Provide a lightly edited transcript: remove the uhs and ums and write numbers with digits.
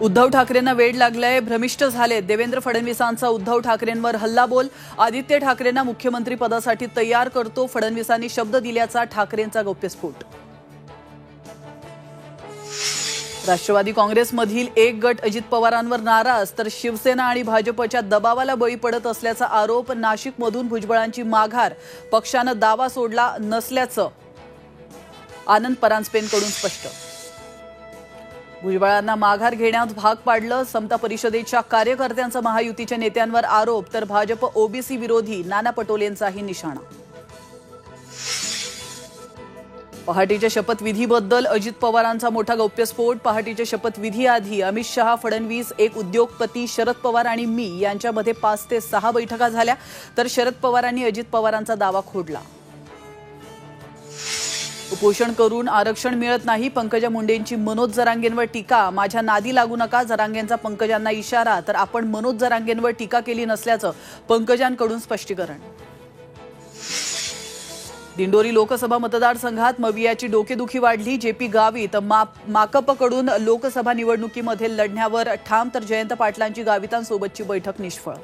उद्धव ठाकरेंना वेड लागलंय, भ्रमिष्ट झाले। देवेंद्र फडणवीसांचा उद्धव ठाकरेंवर हल्लाबोल। आदित्य ठाकरेंना मुख्यमंत्री पदासाठी तयार करतो, फडणवीसांनी शब्द दिल्याचा ठाकरेंचा गौप्यस्फोट। राष्ट्रवादी काँग्रेसमधील एक गट अजित पवारांवर नाराज, तर शिवसेना आणि भाजपच्या दबावाला बळी पडत असल्याचा आरोप। नाशिकमधून भुजबळांची माघार, पक्षानं दावा सोडला नसल्याचं आनंद परांजपेंकडून स्पष्ट। भुजबळांना माघार घेण्यास भाग पाडलं, समता परिषदेच्या कार्यकर्त्यांचा महायुतीच्या नेत्यांवर आरोप, तर भाजप ओबीसी विरोधी नाना पटोलेंचाही निशाणा। पहाटेच्या शपथविधीबद्दल अजित पवारांचा मोठा गौप्यस्फोट। पहाटेच्या शपथविधीआधी अमित शहा, फडणवीस, एक उद्योगपती, शरद पवार आणि मी यांच्यामध्ये 5 ते 6 बैठका झाल्या, तर शरद पवारांनी अजित पवारांचा दावा खोडला। उपोषण करून आरक्षण मिळत नाही, पंकजा मुंडेंची मनोज जरांगेंवर टीका। माझ्या नादी लागू नका, जरांगेंचा पंकजांना इशारा, तर आपण मनोज जरांगेंवर टीका केली नसल्याचं पंकजांकडून स्पष्टीकरण। दिंडोरी लोकसभा मतदारसंघात मवियाची डोकेदुखी वाढली। जेपी गावित माकपकडून लोकसभा निवडणुकीमध्ये लढण्यावर ठाम, तर जयंत पाटलांची गावितांसोबतची बैठक निष्फळ।